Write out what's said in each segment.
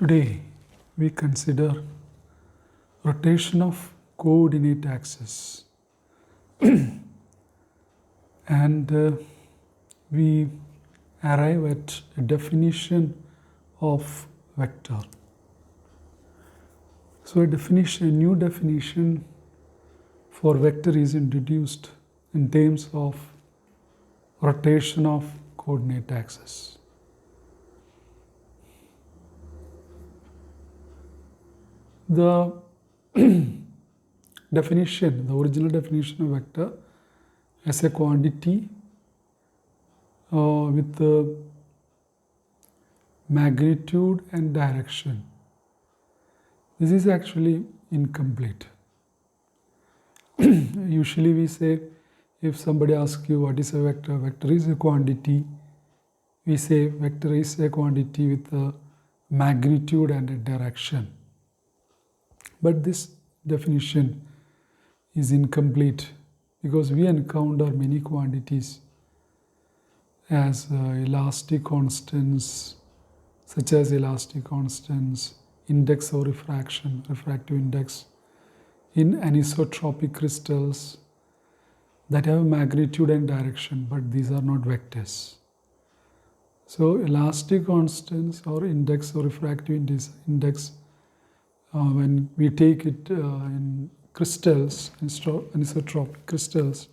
Today we consider rotation of coordinate axis and we arrive at a definition of vector. So a new definition for vector is introduced in terms of rotation of coordinate axis. The definition, the original definition of vector as a quantity with the magnitude and direction. This is actually incomplete. Usually we say, if somebody asks you what is a vector is a quantity. We say vector is a quantity with a magnitude and a direction. But this definition is incomplete because we encounter many quantities as elastic constants, such as elastic constants, index of refraction, refractive index, in anisotropic crystals that have magnitude and direction, but these are not vectors. So elastic constants or index or refractive index, when we take it in crystals, anisotropic crystals,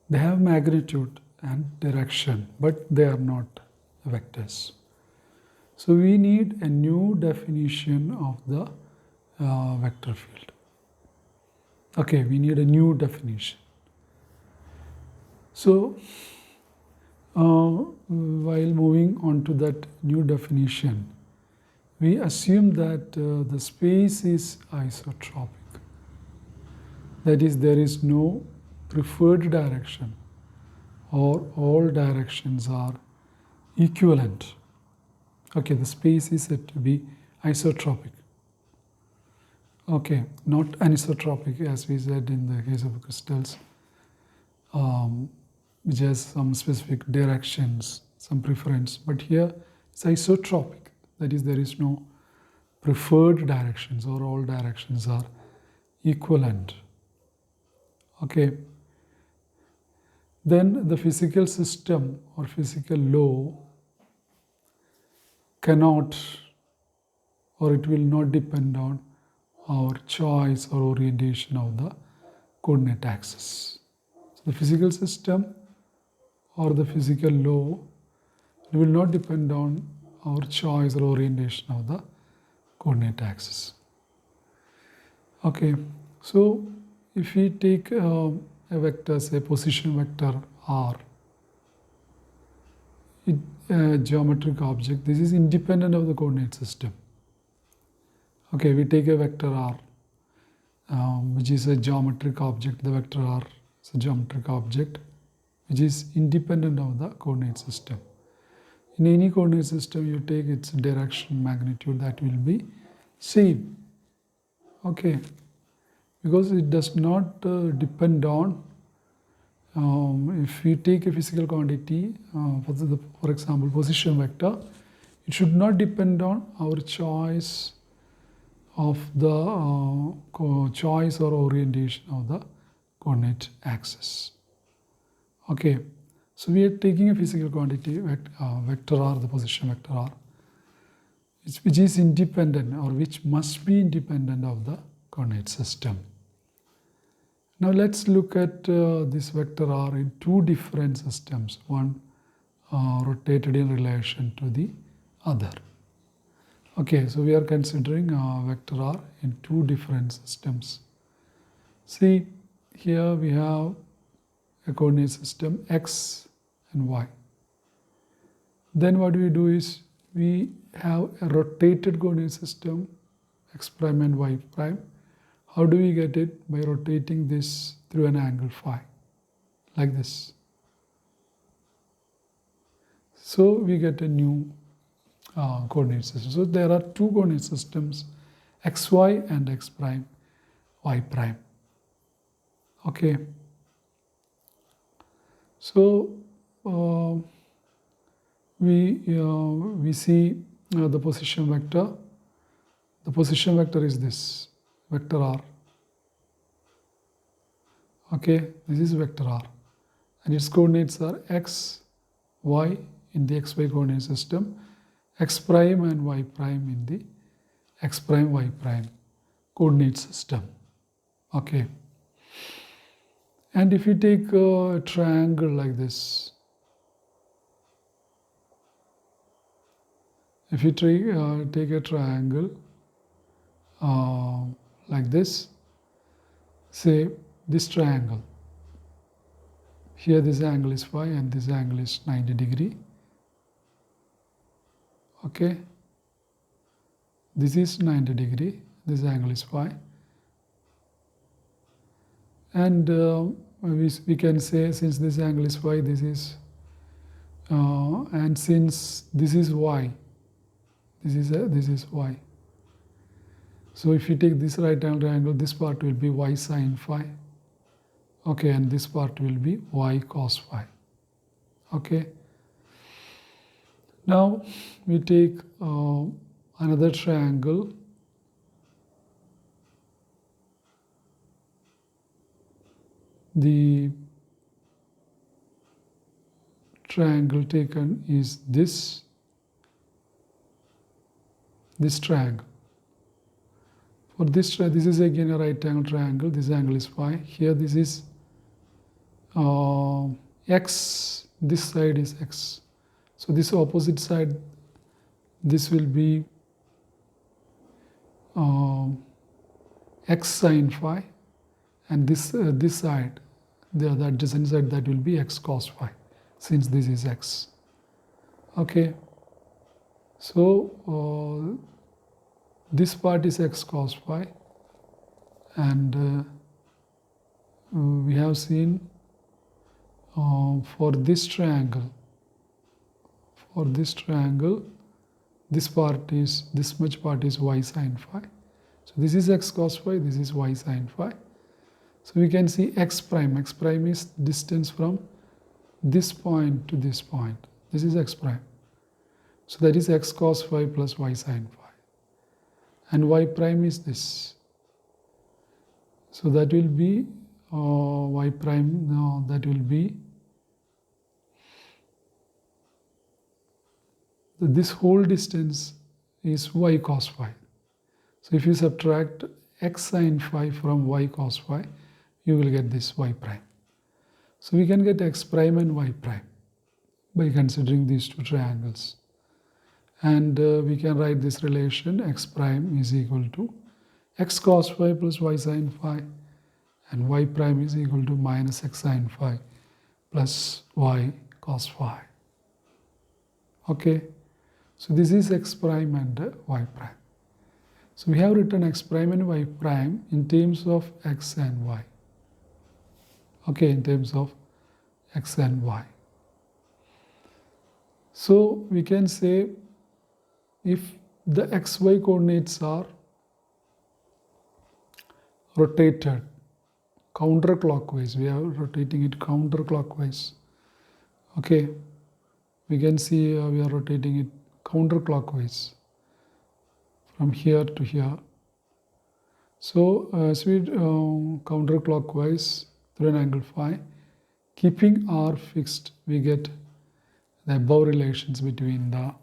they have magnitude and direction, but they are not vectors. So we need a new definition of the vector field. Okay, we need a new definition. So while moving on to that new definition, we assume that the space is isotropic. That is, there is no preferred direction, or all directions are equivalent. Okay, the space is said to be isotropic. Okay, not anisotropic as we said in the case of crystals, which has some specific directions, some preference. But here it's isotropic. That is, there is no preferred directions, or all directions are equivalent. Okay. Then the physical system or physical law cannot, or it will not depend on our choice or orientation of the coordinate axis. So the physical system or the physical law will not depend on our choice or orientation of the coordinate axis. Okay, so if we take a vector, say position vector r, a geometric object, this is independent of the coordinate system. Okay, we take a vector r, which is a geometric object. The vector r is a geometric object which is independent of the coordinate system. In any coordinate system, you take its direction, magnitude, that will be same. Okay, because it does not depend on, if we take a physical quantity, for example, position vector, it should not depend on our choice of the choice or orientation of the coordinate axis. Okay, so we are taking a physical quantity, vector r, the position vector r, which is independent, or which must be independent of the coordinate system. Now let's look at this vector r in two different systems, one rotated in relation to the other. Okay, so we are considering vector r in two different systems. See, here we have a coordinate system x and y. Then what we do is we have a rotated coordinate system, x prime and y prime. How do we get it? By rotating this through an angle phi, like this. So we get a new coordinate system. So there are two coordinate systems, xy and x prime, y prime. Okay. So we see the position vector. The position vector is this vector r. Okay, this is vector r, and its coordinates are x, y in the xy coordinate system, x prime and y prime in the x prime y prime coordinate system. Okay, and if you take a triangle like this, if you take a triangle like this, say this triangle, here this angle is phi and this angle is 90 degree. Okay, this is 90 degree, this angle is phi, and we can say since this angle is phi, this is and since this is y, this is y. So if you take this right angle triangle, this part will be y sine phi. Okay, and this part will be y cos phi. Okay. Now we take another triangle. The triangle taken is this triangle. For this is again a right angle triangle. This angle is phi. Here this is x. This side is x. So this opposite side, this will be x sine phi, and this side, the adjacent side, that will be x cos phi, since this is x. Okay. So this part is x cos phi, and we have seen for this triangle, this much part is y sine phi. So this is x cos phi, this is y sine phi. So we can see x prime. X prime is distance from this point to this point. This is x prime. So that is x cos phi plus y sine phi. And y prime is this. So that will be y prime, no, that will be this whole distance is y cos phi. So if you subtract x sine phi from y cos phi, you will get this y prime. So we can get x prime and y prime by considering these two triangles. And we can write this relation: x prime is equal to x cos phi plus y sine phi, and y prime is equal to minus x sine phi plus y cos phi. Okay, so this is x prime and y prime. So we have written x prime and y prime in terms of x and y. Okay, in terms of x and y. So we can say if the xy coordinates are rotated counterclockwise, we are rotating it counterclockwise. Okay, we can see we are rotating it counterclockwise from here to here. So as we counterclockwise through an angle phi, keeping r fixed, we get the above relations between the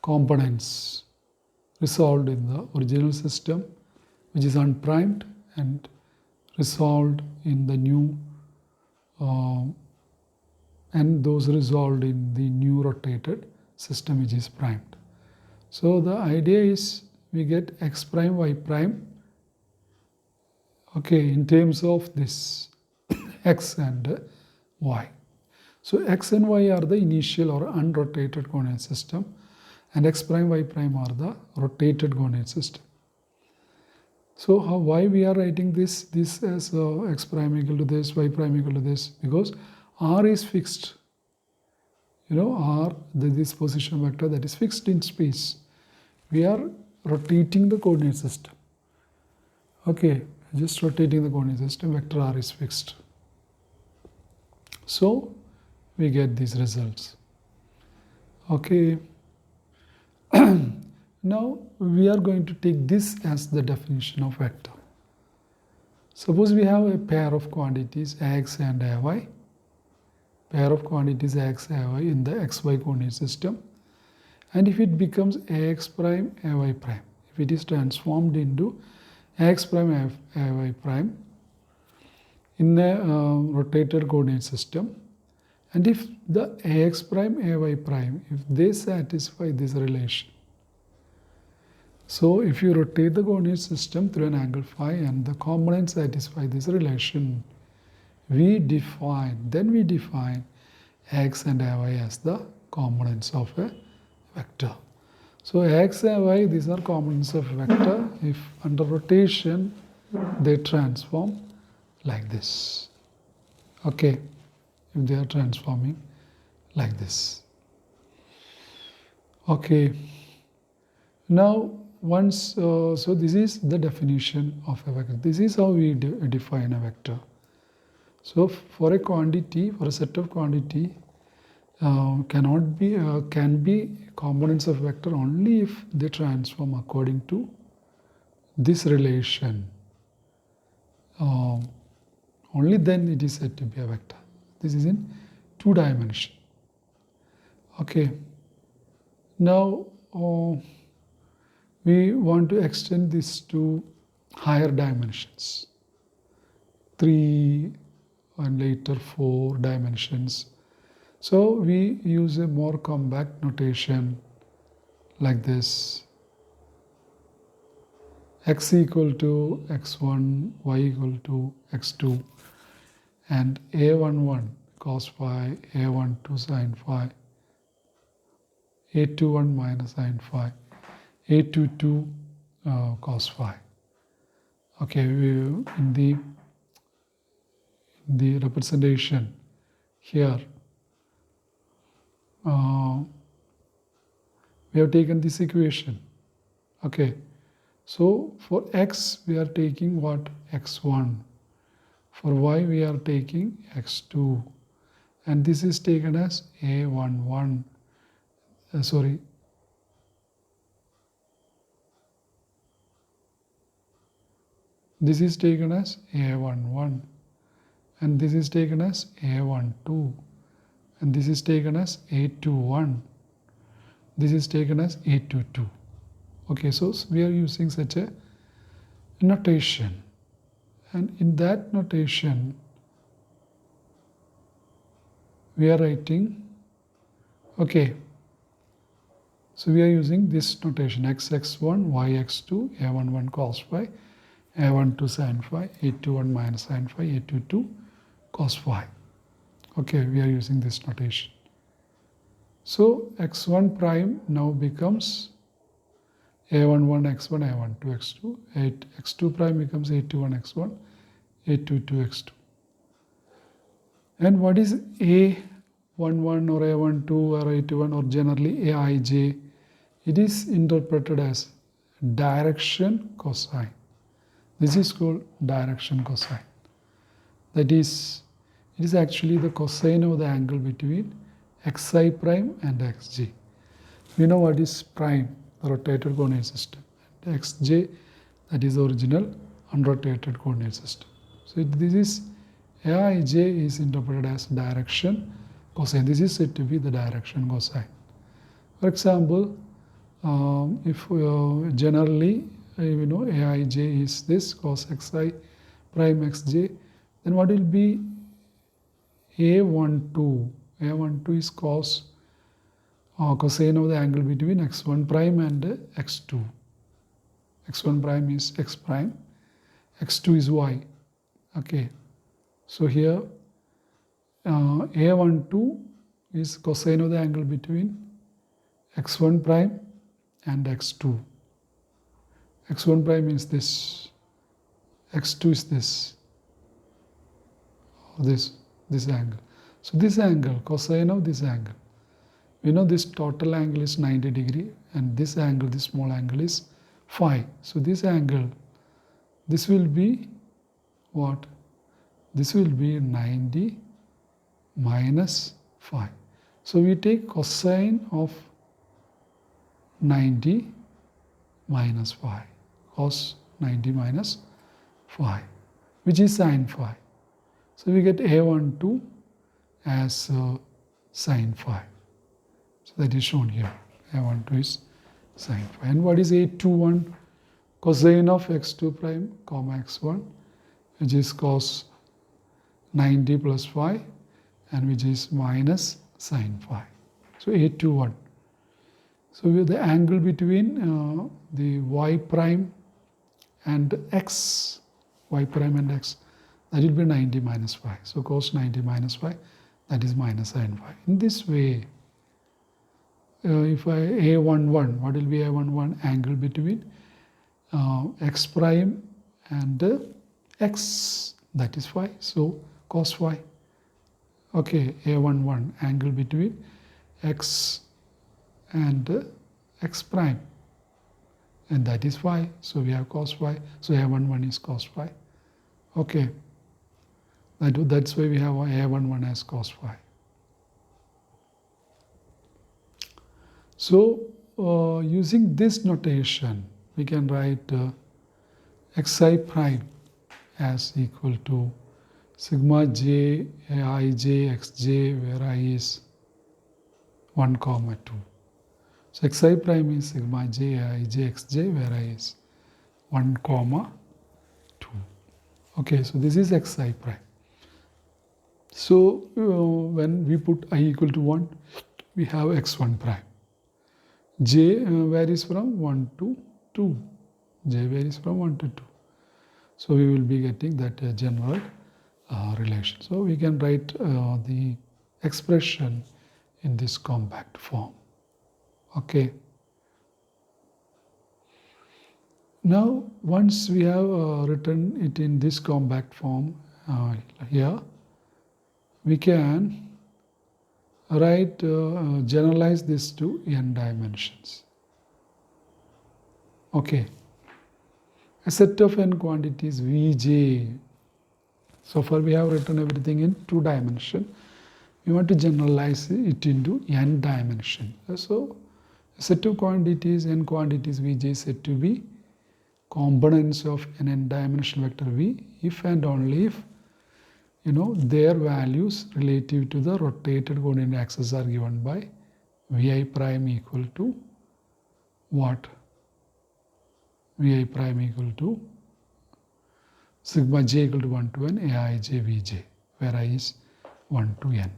components resolved in the original system, which is unprimed, and resolved in the new, and those resolved in the new rotated system, which is primed. So the idea is we get x prime, y prime, okay, in terms of this x and y. So x and y are the initial or unrotated coordinate system, and x prime, y prime are the rotated coordinate system. So why we are writing this as x prime equal to this, y prime equal to this? Because r is fixed. You know, r, this position vector that is fixed in space. We are rotating the coordinate system. Okay, just rotating the coordinate system, vector r is fixed. So we get these results. Okay. Now we are going to take this as the definition of vector. Suppose we have a pair of quantities x and ay, pair of quantities x, ay in the xy coordinate system, and if it becomes ax prime, ay prime, if it is transformed into ax prime, ay prime in a rotated coordinate system, and if the ax prime, ay prime, if they satisfy this relation. So if you rotate the coordinate system through an angle phi and the components satisfy this relation, we define x and y as the components of a vector. So x and y, these are components of a vector. If under rotation, they transform like this. Okay, if they are transforming like this. Okay, now once, so this is the definition of a vector. This is how we define a vector. So for a quantity, for a set of quantity, can be components of vector only if they transform according to this relation. Only then it is said to be a vector. This is in 2 dimension. Okay. Now we want to extend this to higher dimensions, 3 and later 4 dimensions. So we use a more compact notation like this: x equal to x1, y equal to x2, and a11 cos phi, a12 sin phi, a21 minus sin phi, a22 cos phi. Okay, in the representation here, we have taken this equation. Okay, so for x we are taking what? x1. For y we are taking x2, and this is taken as a11. This is taken as a11, and this is taken as a12, and this is taken as a21. This is taken as a22. Okay, so we are using such a notation, and in that notation we are writing, okay, so we are using this notation: x1, yx2, a11 cos phi, a12 sin phi, a21 minus sin phi, a22 cos phi. Okay, we are using this notation. So x1 prime now becomes a11 x1, a12 x2, x2 prime becomes a21 x1, a22 x2. And what is a11 or a12 or a21 or generally aij? It is interpreted as direction cosine. This is called direction cosine. That is, it is actually the cosine of the angle between xi prime and xj. We know what is prime, the rotated coordinate system, and xj, that is the original unrotated coordinate system. So this is aij is interpreted as direction cosine. This is said to be the direction cosine. For example, if generally we know aij is this cos xi prime xj, then what will be a12? A12 is cosine of the angle between x1 prime and x2. x1 prime is x prime, x2 is y. Okay, so here a12 is cosine of the angle between x1 prime and x2. x1 prime is this, x2 is this, or this angle. So this angle, cosine of this angle, we know this total angle is 90 degree, and this angle, this small angle, is phi. So this angle, this will be what? This will be 90 minus phi. So we take cosine of 90 minus phi, cos 90 minus phi, which is sin phi. So we get A12 as sin phi. So that is shown here. A12 is sin phi. And what is A21? Cosine of x2 prime comma x1, which is cos 90 plus phi, and which is minus sin phi. So A21. So with the angle between the y prime and x, y prime and x, that will be 90 minus phi. So cos 90 minus phi, that is minus sin phi. In this way, if I A11, what will be A11? Angle between x prime and x, that is phi. So cos phi. Okay, A11, angle between x and x prime, and that is phi. So we have cos phi. So A11 is cos phi. Okay, that's why we have A11 as cos phi. So using this notation, we can write xi prime as equal to sigma j aij xj, where I is 1 comma 2. So xi prime is sigma j aij xj, where I is 1 comma 2. Okay, so this is xi prime. So when we put I equal to 1, we have x1 prime. J varies from 1 to 2. J varies from 1 to 2. So we will be getting that general relation. So we can write the expression in this compact form. Okay. Now once we have written it in this compact form here, we can write, generalize this to n dimensions. Okay. A set of n quantities Vj. So far we have written everything in 2 dimension. We want to generalize it into n dimension. So a set of quantities, n quantities Vj is said to be components of an n-dimensional vector V if and only if their values relative to the rotated coordinate axis are given by Vi prime equal to what? Vi prime equal to sigma j equal to 1 to n aij Vj, where I is 1 to n.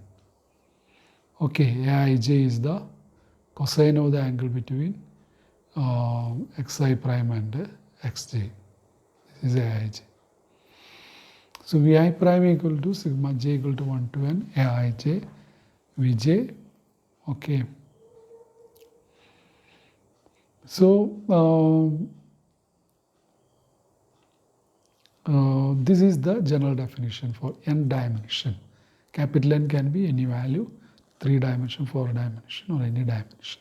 Okay, aij is the cosine of the angle between xi prime and xj. This is aij. So Vi prime equal to sigma j equal to 1 to n aij Vj. Okay. So this is the general definition for n dimension. Capital N can be any value, 3 dimension, 4 dimension, or any dimension.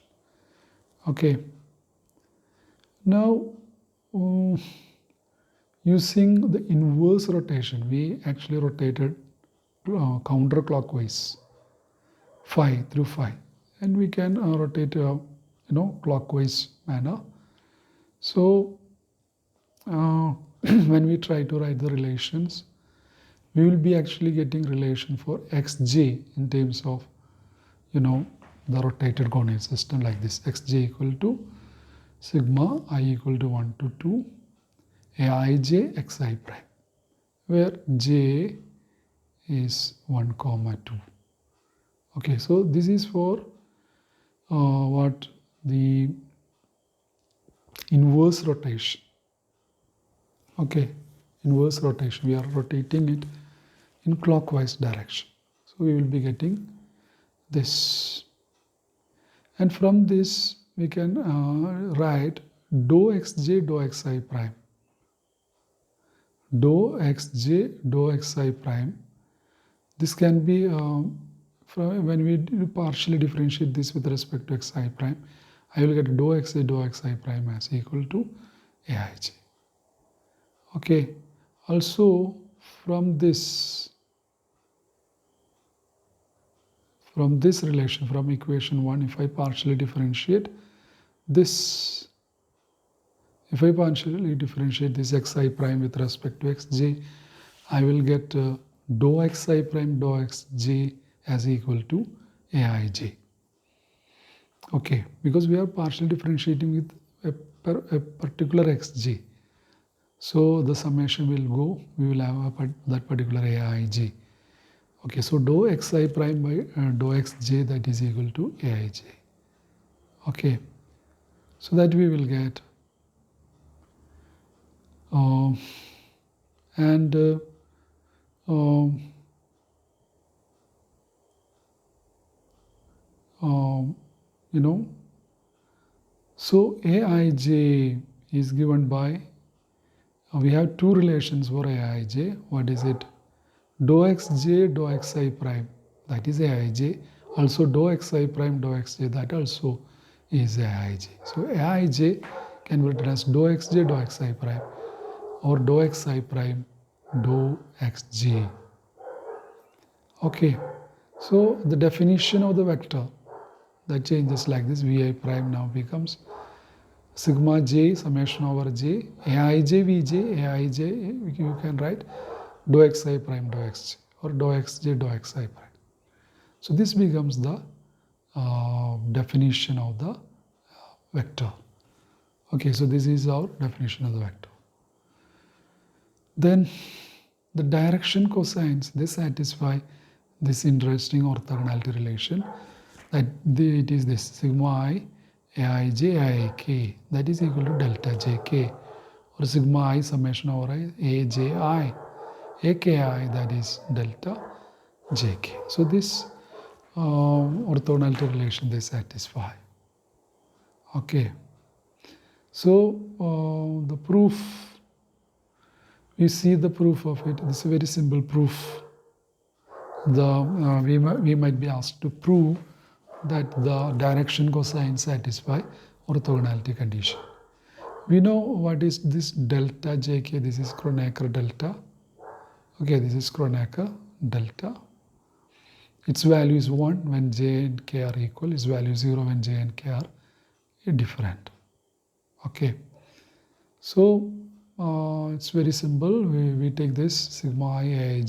Okay. Now using the inverse rotation, we actually rotated counterclockwise phi through phi, and we can rotate clockwise manner. So when we try to write the relations, we will be actually getting relation for xj in terms of the rotated coordinate system like this. Xj equal to sigma I equal to 1 to 2 aij xi prime, where j is 1 comma 2. Okay, so this is for what the inverse rotation. Okay, inverse rotation, we are rotating it in clockwise direction. So we will be getting this, and from this we can write dou xj dou xi prime. Dou xj dou xi prime, this can be when we partially differentiate this with respect to xi prime, I will get dou xj dou xi prime as equal to aij. Okay, also from this relation, from equation 1, if I partially differentiate this If I partially differentiate this xi prime with respect to xj, I will get dou xi prime dou xj as equal to aij. Okay, because we are partially differentiating with a particular xj. So the summation will go, we will have that particular aij. Okay, so dou xi prime by dou xj, that is equal to aij. Okay, so that we will get and you know, so aij is given by, we have two relations for aij. What is it? Dou xj dou xi prime, that is aij. Also dou xi prime dou xj, that also is aij. So aij can be written as dou xj dou xi prime or dou xi prime dou xj. Okay, so the definition of the vector that changes like this. Vi prime now becomes sigma j summation over j aij vj aij, you can write dou xi prime dou xj or dou xj dou xi prime. So this becomes the definition of the vector. Okay, so this is our definition of the vector. Then the direction cosines, they satisfy this interesting orthogonality relation, that it is this sigma I aij aik, that is equal to delta jk, or sigma I summation over I aj I aki, that is delta jk. So this orthogonality relation they satisfy. Okay, so the proof, we see the proof of it. This is a very simple proof. We might be asked to prove that the direction cosine satisfy orthogonality condition. We know what is this delta jk. This is Kronecker delta. Okay, this is Kronecker delta. Its value is 1 when j and k are equal. Its value is 0 when j and k are different. Okay, so it's very simple. We take this sigma I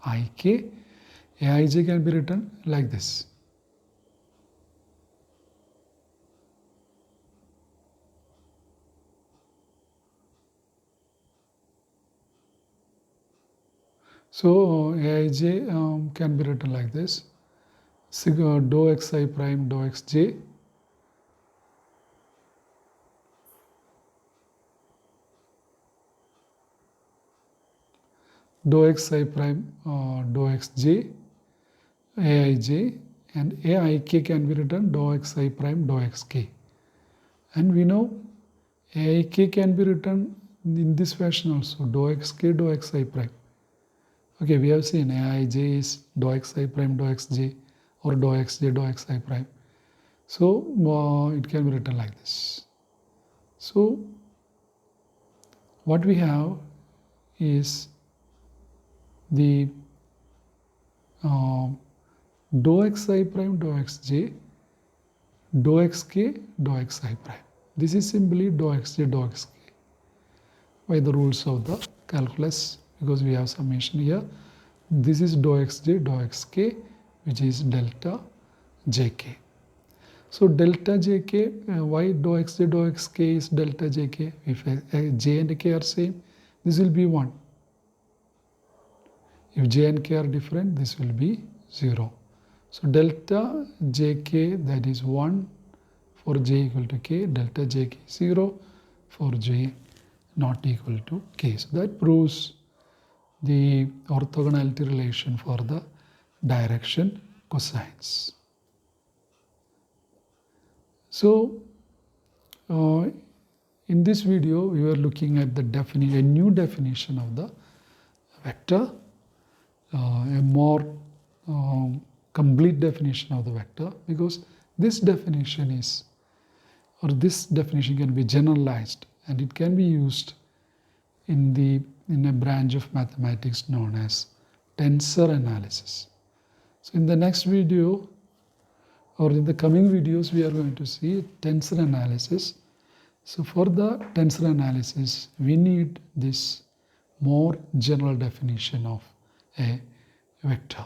aij ik. Aij can be written like this. So aij can be written like this. Sigma dou xi prime dou xj dou xi prime dou xj aij, and aik can be written dou xi prime dou xk. And we know aik can be written in this fashion also, dou xk dou xi prime. Okay, we have seen aij is dou xi prime dou xj or dou xj dou xi prime. So it can be written like this. So what we have is the dou xi prime dou xj dou xk dou xi prime. This is simply dou xj dou xk by the rules of the calculus, because we have summation here. This is dou xj dou xk, which is delta jk. So delta jk, why dou xj dou xk is delta jk? If j and k are same, this will be 1. If j and k are different, this will be 0. So delta jk, that is 1 for j equal to k, delta jk 0 for j not equal to k. So that proves the orthogonality relation for the direction cosines. So in this video we were looking at the a new definition of the vector, a more complete definition of the vector, because this definition is, or this definition can be generalized and it can be used in a branch of mathematics known as tensor analysis. So in the next video or in the coming videos we are going to see tensor analysis. So for the tensor analysis, we need this more general definition of a vector.